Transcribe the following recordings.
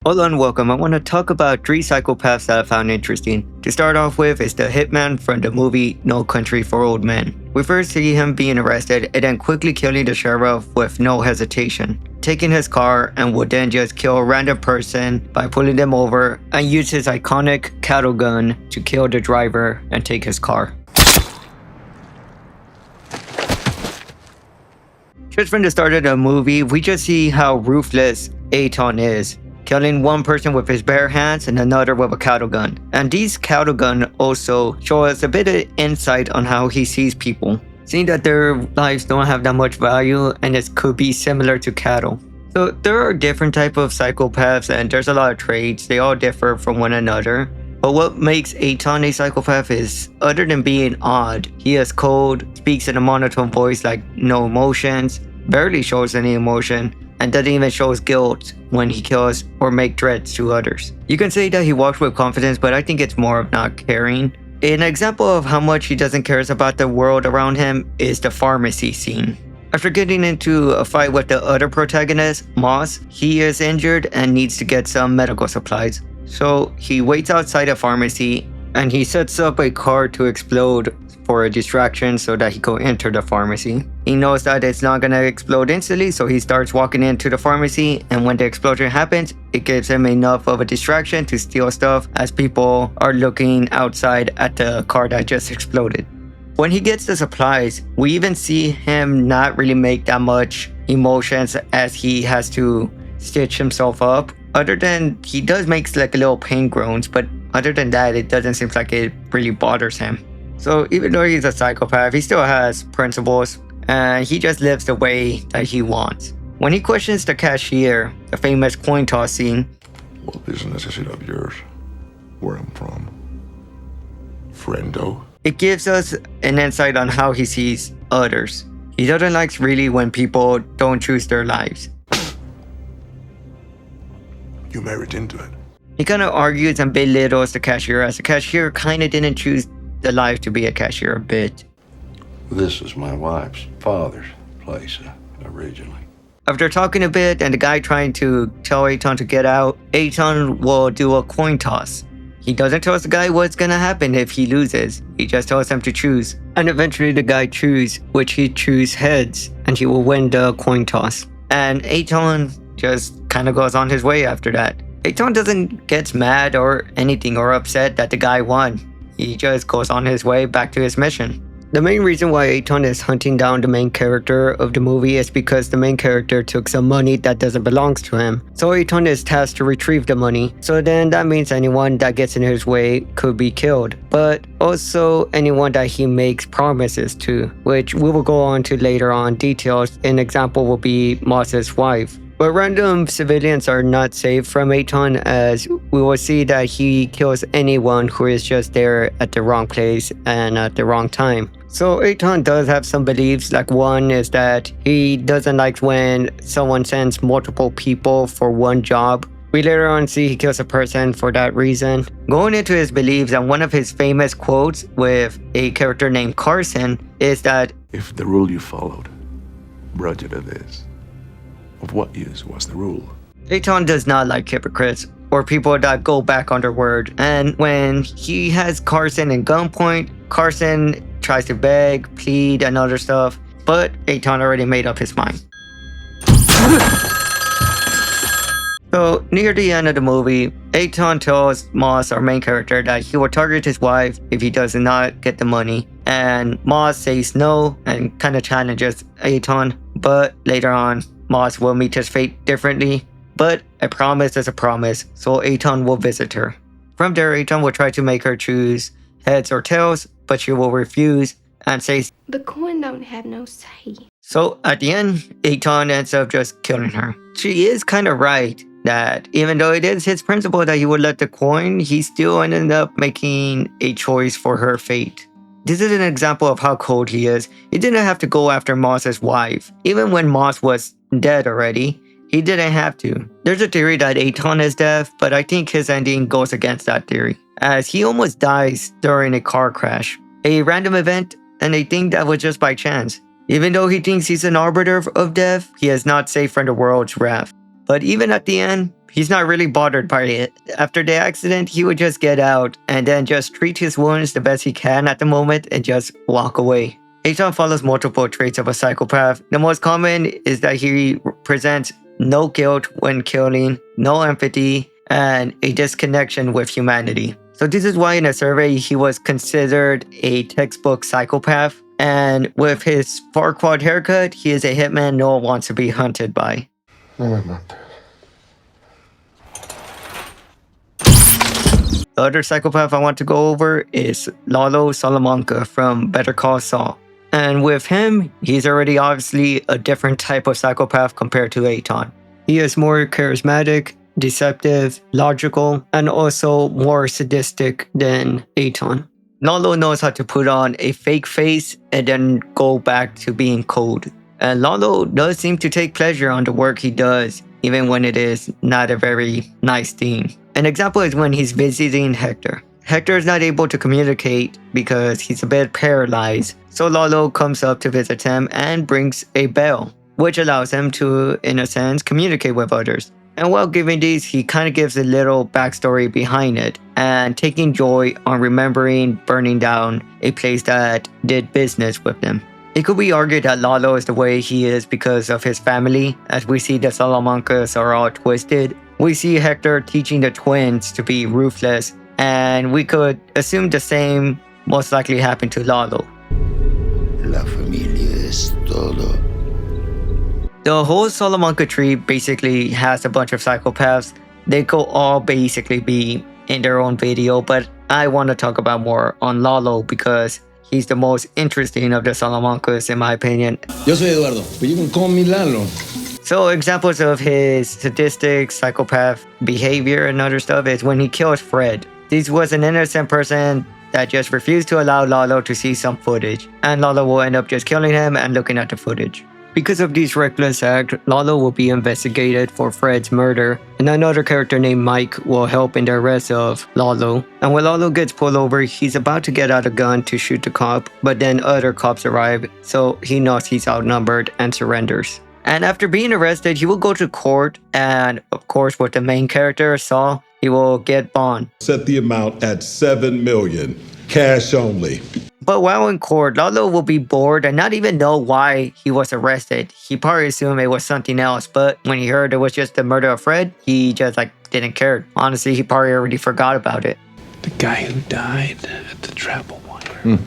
Hello and welcome. I want to talk about 3 psychopaths that I found interesting. To start off with is the hitman from the movie No Country for Old Men. We first see him being arrested and then quickly killing the sheriff with no hesitation, taking his car and would then just kill a random person by pulling them over and use his iconic cattle gun to kill the driver and take his car. Just from the start of the movie, we just see how ruthless Anton is, killing one person with his bare hands and another with a cattle gun. And these cattle guns also show us a bit of insight on how he sees people, seeing that their lives don't have that much value and it could be similar to cattle. So there are different types of psychopaths and there's a lot of traits, they all differ from one another. But what makes Anton a psychopath is, other than being odd, he is cold, speaks in a monotone voice like no emotions, barely shows any emotion, and doesn't even show guilt when he kills or make threats to others. You can say that he walks with confidence, but I think it's more of not caring. An example of how much he doesn't care about the world around him is the pharmacy scene. After getting into a fight with the other protagonist, Moss, he is injured and needs to get some medical supplies. So he waits outside a pharmacy and he sets up a car to explode for a distraction so that he could enter the pharmacy. He knows that it's not gonna explode instantly, so he starts walking into the pharmacy, and when the explosion happens, it gives him enough of a distraction to steal stuff as people are looking outside at the car that just exploded. When he gets the supplies, we even see him not really make that much emotions as he has to stitch himself up. Other than he does make like a little pain groans, but other than that, it doesn't seem like it really bothers him. So even though he's a psychopath, he still has principles and he just lives the way that he wants. When he questions the cashier, the famous coin toss scene, "What business is it of yours? Where I'm from? Friendo?" it gives us an insight on how he sees others. He doesn't like really when people don't choose their lives. You married into it. He kind of argues and belittles the cashier as the cashier kind of didn't choose the life to be a cashier a bit. This is my wife's father's place originally. After talking a bit and the guy trying to tell Anton to get out, Anton will do a coin toss. He doesn't tell the guy what's gonna happen if he loses. He just tells him to choose. And eventually the guy chooses, which he chooses heads, and he will win the coin toss. And Anton just kind of goes on his way after that. Anton doesn't get mad or anything or upset that the guy won. He just goes on his way back to his mission. The main reason why Anton is hunting down the main character of the movie is because the main character took some money that doesn't belong to him. So Anton is tasked to retrieve the money. So then that means anyone that gets in his way could be killed. But also anyone that he makes promises to, which we will go on to later on details. An example will be Moss's wife. But random civilians are not safe from Anton, as we will see that he kills anyone who is just there at the wrong place and at the wrong time. So Anton does have some beliefs, like one is that he doesn't like when someone sends multiple people for one job. We later on see he kills a person for that reason. Going into his beliefs, and one of his famous quotes with a character named Carson is that, If the rule you followed grudged it is, of what use was the rule? Anton does not like hypocrites or people that go back on their word. And when he has Carson in gunpoint, Carson tries to beg, plead, and other stuff, but Anton already made up his mind. So near the end of the movie, Anton tells Moss, our main character, that he will target his wife if he does not get the money. And Moss says no and kind of challenges Anton, but later on, Moss will meet his fate differently, but a promise is a promise, so Anton will visit her. From there, Anton will try to make her choose heads or tails, but she will refuse and says, "The coin don't have no say." So at the end, Anton ends up just killing her. She is kind of right that even though it is his principle that he would let the coin, he still ended up making a choice for her fate. This is an example of how cold he is. He didn't have to go after Moss's wife. Even when Moss was dead already, he didn't have to. There's a theory that Anton is deaf, but I think his ending goes against that theory, as he almost dies during a car crash. A random event, and they think that was just by chance. Even though he thinks he's an arbiter of death, he is not safe from the world's wrath. But even at the end, He's not really bothered by it. After the accident, he would just get out and then just treat his wounds the best he can at the moment and just walk away. Anton follows multiple traits of a psychopath. The most common is that he presents no guilt when killing, no empathy, and a disconnection with humanity. So this is why in a survey he was considered a textbook psychopath. And with his far-quad haircut, he is a hitman no one wants to be hunted by. The other psychopath I want to go over is Lalo Salamanca from Better Call Saul. And with him, he's already obviously a different type of psychopath compared to Anton. He is more charismatic, deceptive, logical, and also more sadistic than Anton. Lalo knows how to put on a fake face and then go back to being cold. And Lalo does seem to take pleasure on the work he does, even when it is not a very nice thing. An example is when he's visiting Hector. Hector is not able to communicate because he's a bit paralyzed, so Lalo comes up to visit him and brings a bell, which allows him to, in a sense, communicate with others. And while giving these, he kind of gives a little backstory behind it and taking joy on remembering burning down a place that did business with them. It could be argued that Lalo is the way he is because of his family, as we see the Salamancas are all twisted. We see Hector teaching the twins to be ruthless, and we could assume the same most likely happened to Lalo. La familia es todo. The whole Salamanca tree basically has a bunch of psychopaths. They could all basically be in their own video, but I want to talk about more on Lalo because he's the most interesting of the Salamancas in my opinion. Yo soy Eduardo, but you can call me Lalo. So examples of his sadistic psychopath behavior and other stuff is when he kills Fred. This was an innocent person that just refused to allow Lalo to see some footage, and Lalo will end up just killing him and looking at the footage. Because of these reckless acts, Lalo will be investigated for Fred's murder, and another character named Mike will help in the arrest of Lalo. And when Lalo gets pulled over, he's about to get out a gun to shoot the cop, but then other cops arrive, so he knows he's outnumbered and surrenders. And after being arrested, he will go to court, and of course with the main character, Saul, he will get bond. Set the amount at $7 million, cash only. But while in court, Lalo will be bored and not even know why he was arrested. He probably assumed it was something else, but when he heard it was just the murder of Fred, he just didn't care. Honestly, he probably already forgot about it. The guy who died at the travel wire.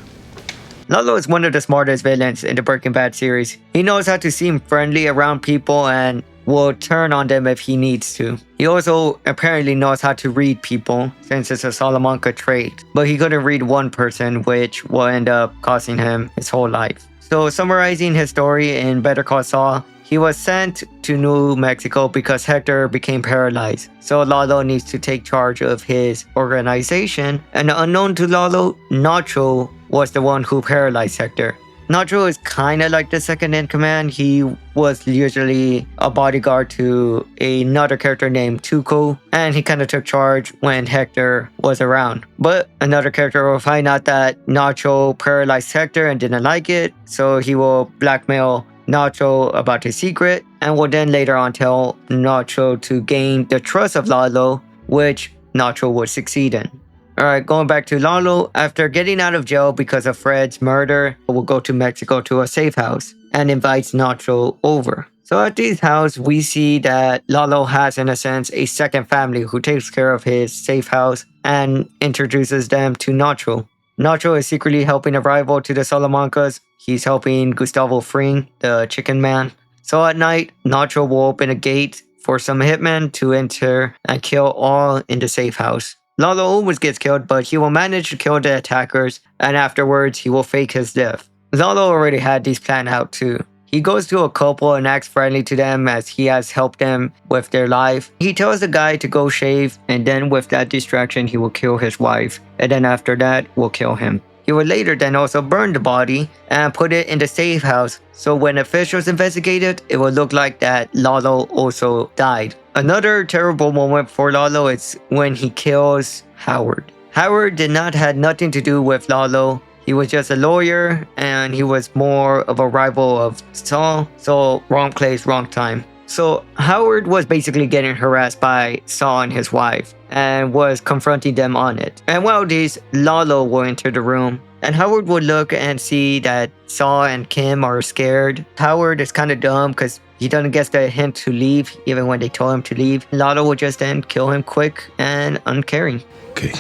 Lalo is one of the smartest villains in the Breaking Bad series. He knows how to seem friendly around people and will turn on them if he needs to. He also apparently knows how to read people, since it's a Salamanca trait, but he couldn't read one person, which will end up costing him his whole life. So summarizing his story in Better Call Saul, he was sent to New Mexico because Hector became paralyzed. So Lalo needs to take charge of his organization, and unknown to Lalo, Nacho was the one who paralyzed Hector. Nacho is kind of like the second in command. He was usually a bodyguard to another character named Tuco, and he kind of took charge when Hector was around. But another character will find out that Nacho paralyzed Hector and didn't like it, so he will blackmail Nacho about his secret, and will then later on tell Nacho to gain the trust of Lalo, which Nacho would succeed in. Alright, going back to Lalo, after getting out of jail because of Fred's murder, will go to Mexico to a safe house and invites Nacho over. So at this house, we see that Lalo has, in a sense, a second family who takes care of his safe house and introduces them to Nacho. Nacho is secretly helping a rival to the Salamancas. He's helping Gustavo Fring, the chicken man. So at night, Nacho will open a gate for some hitmen to enter and kill all in the safe house. Lalo almost gets killed, but he will manage to kill the attackers, and afterwards he will fake his death. Lalo already had these planned out too. He goes to a couple and acts friendly to them as he has helped them with their life. He tells the guy to go shave, and then with that distraction he will kill his wife, and then after that will kill him. He will later then also burn the body and put it in the safe house, so when officials investigate it, it will look like that Lalo also died. Another terrible moment for Lalo is when he kills Howard. Howard did not have nothing to do with Lalo. He was just a lawyer and he was more of a rival of Saul, so wrong place, wrong time. So Howard was basically getting harassed by Saw and his wife and was confronting them on it. And while this, Lalo will enter the room and Howard would look and see that Saw and Kim are scared. Howard is kind of dumb because he doesn't get the hint to leave even when they told him to leave. Lalo would just then kill him quick and uncaring. Okay.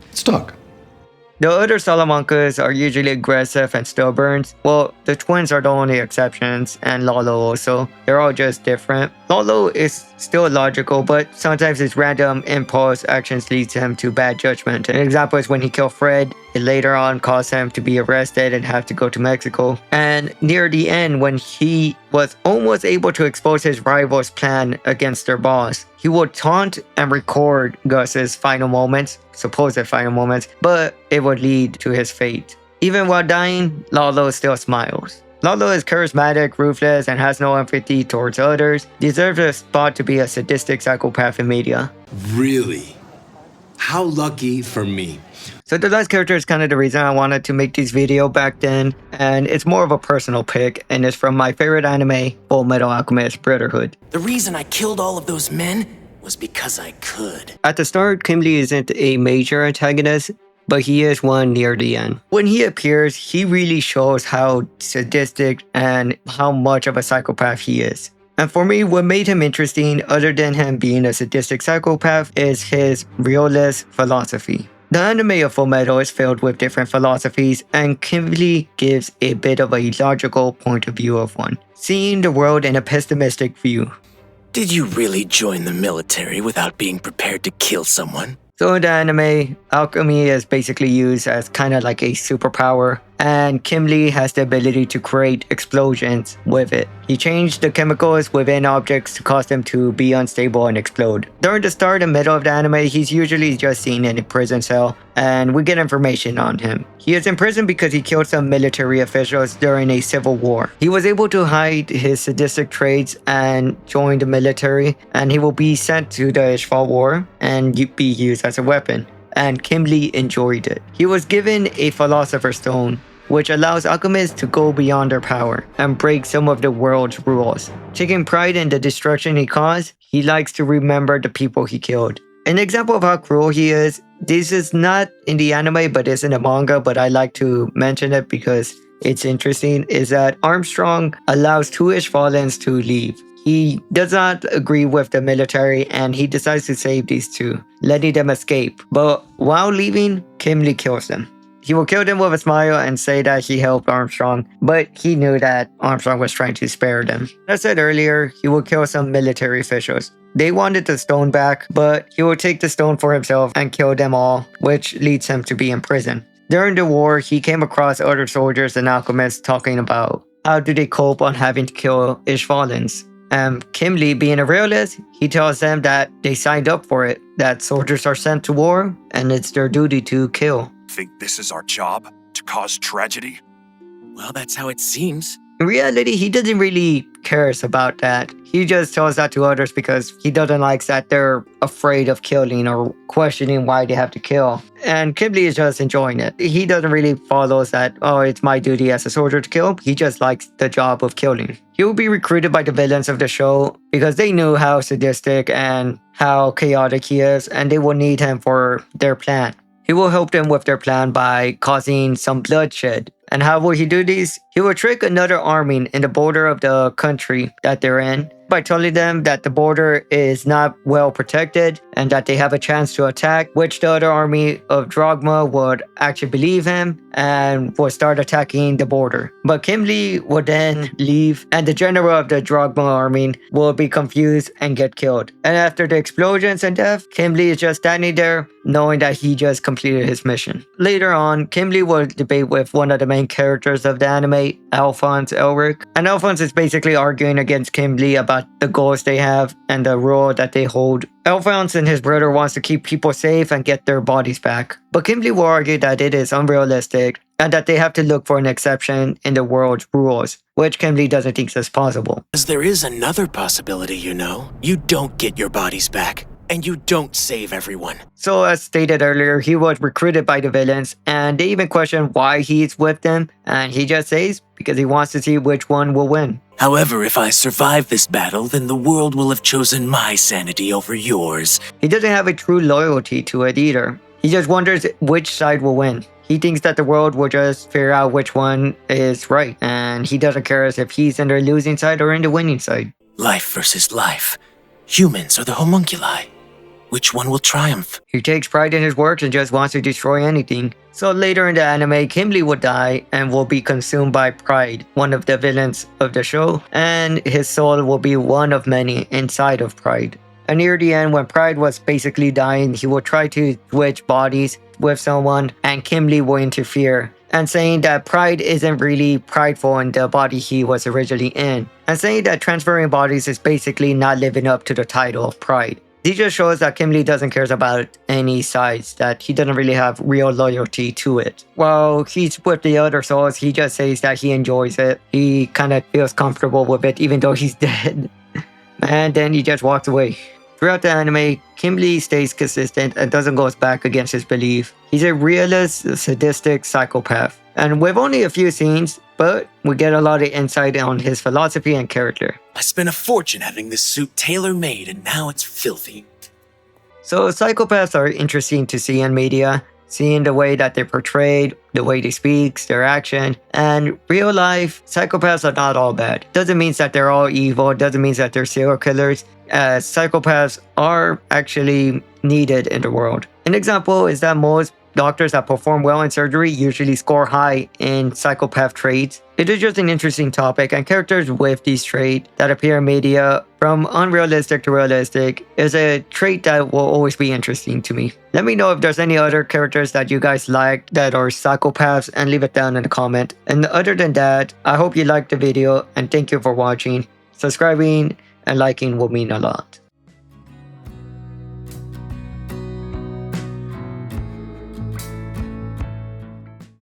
Let's talk. The other Salamancas are usually aggressive and stubborn. Well, the twins are the only exceptions, and Lalo also. They're all just different. Lalo is still logical, but sometimes his random impulse actions leads him to bad judgment. An example is when he killed Fred. It later on caused him to be arrested and have to go to Mexico. And near the end, when he was almost able to expose his rival's plan against their boss, he would taunt and record Gus's final moments, supposed final moments, but it would lead to his fate. Even while dying, Lalo still smiles. Lalo is charismatic, ruthless, and has no empathy towards others. Deserves a spot to be a sadistic psychopath in media. Really? How lucky for me. So the last character is kind of the reason I wanted to make this video back then, and it's more of a personal pick, and it's from my favorite anime, Fullmetal Alchemist Brotherhood. The reason I killed all of those men was because I could. At the start, Kimblee isn't a major antagonist, but he is one near the end. When he appears, he really shows how sadistic and how much of a psychopath he is. And for me, what made him interesting, other than him being a sadistic psychopath, is his realist philosophy. The anime of Fullmetal is filled with different philosophies, and Kimblee gives a bit of a logical point of view of one, seeing the world in a pessimistic view. Did you really join the military without being prepared to kill someone? So in the anime, alchemy is basically used as kind of like a superpower, and Kimblee has the ability to create explosions with it. He changed the chemicals within objects to cause them to be unstable and explode. During the start and middle of the anime, he's usually just seen in a prison cell, and we get information on him. He is in prison because he killed some military officials during a civil war. He was able to hide his sadistic traits and join the military, and he will be sent to the Ishval War and be used as a weapon. And Kimblee enjoyed it. He was given a Philosopher's Stone, which allows alchemists to go beyond their power and break some of the world's rules. Taking pride in the destruction he caused, he likes to remember the people he killed. An example of how cruel he is, this is not in the anime but is in the manga, but I like to mention it because it's interesting, is that Armstrong allows 2 Ishvalans to leave. He does not agree with the military and he decides to save these 2, letting them escape. But while leaving, Kimblee kills them. He will kill them with a smile and say that he helped Armstrong, but he knew that Armstrong was trying to spare them. As I said earlier, he will kill some military officials. They wanted the stone back, but he will take the stone for himself and kill them all, which leads him to be in prison. During the war, he came across other soldiers and alchemists talking about how do they cope on having to kill Ishvalans. Kimblee, being a realist, he tells them that they signed up for it, that soldiers are sent to war and it's their duty to kill. Think this is our job? To cause tragedy? Well, that's how it seems. In reality, he doesn't really cares about that. He just tells that to others because he doesn't like that they're afraid of killing or questioning why they have to kill. And Kimblee is just enjoying it. He doesn't really follow that, oh, it's my duty as a soldier to kill. He just likes the job of killing. He will be recruited by the villains of the show because they knew how sadistic and how chaotic he is, and they will need him for their plan. He will help them with their plan by causing some bloodshed. And how will he do this? He will trick another army in the border of the country that they're in by telling them that the border is not well protected and that they have a chance to attack, which the other army of Drogma would actually believe him and would start attacking the border. But Kimblee would then leave and the general of the Drogma army will be confused and get killed. And after the explosions and death, Kimblee is just standing there knowing that he just completed his mission. Later on, Kimblee will debate with one of the main characters of the anime, Alphonse Elric. And Alphonse is basically arguing against Kimblee about the goals they have and the role that they hold. Alphonse and his brother wants to keep people safe and get their bodies back. But Kimblee will argue that it is unrealistic and that they have to look for an exception in the world's rules, which Kimblee doesn't think is possible. Because there is another possibility, you know. You don't get your bodies back. And you don't save everyone. So as stated earlier, he was recruited by the villains and they even question why he's with them, and he just says because he wants to see which one will win. However, if I survive this battle, then the world will have chosen my sanity over yours. He doesn't have a true loyalty to it either. He just wonders which side will win. He thinks that the world will just figure out which one is right, and he doesn't care if he's in the losing side or in the winning side. Life versus life. Humans or the homunculi. Which one will triumph? He takes pride in his works and just wants to destroy anything. So later in the anime, Kimblee will die and will be consumed by Pride, one of the villains of the show, and his soul will be one of many inside of Pride. And near the end, when Pride was basically dying, he will try to switch bodies with someone, and Kimblee will interfere, and saying that Pride isn't really prideful in the body he was originally in, and saying that transferring bodies is basically not living up to the title of Pride. This just shows that Kimblee doesn't care about any sides, that he doesn't really have real loyalty to it. While he's with the other souls, he just says that he enjoys it. He kind of feels comfortable with it even though he's dead. And then he just walks away. Throughout the anime, Kimblee stays consistent and doesn't go back against his belief. He's a realist, sadistic psychopath. And with only a few scenes, but we get a lot of insight on his philosophy and character. I spent a fortune having this suit tailor-made and now it's filthy. So psychopaths are interesting to see in media, seeing the way that they're portrayed, the way they speak, their action. And real life, psychopaths are not all bad. Doesn't mean that they're all evil, doesn't mean that they're serial killers. Psychopaths are actually needed in the world. An example is that most doctors that perform well in surgery usually score high in psychopath traits. It is just an interesting topic, and characters with these traits that appear in media, from unrealistic to realistic, is a trait that will always be interesting to me. Let me know if there's any other characters that you guys like that are psychopaths, and leave it down in the comment. And other than that, I hope you liked the video, and thank you for watching. Subscribing and liking will mean a lot.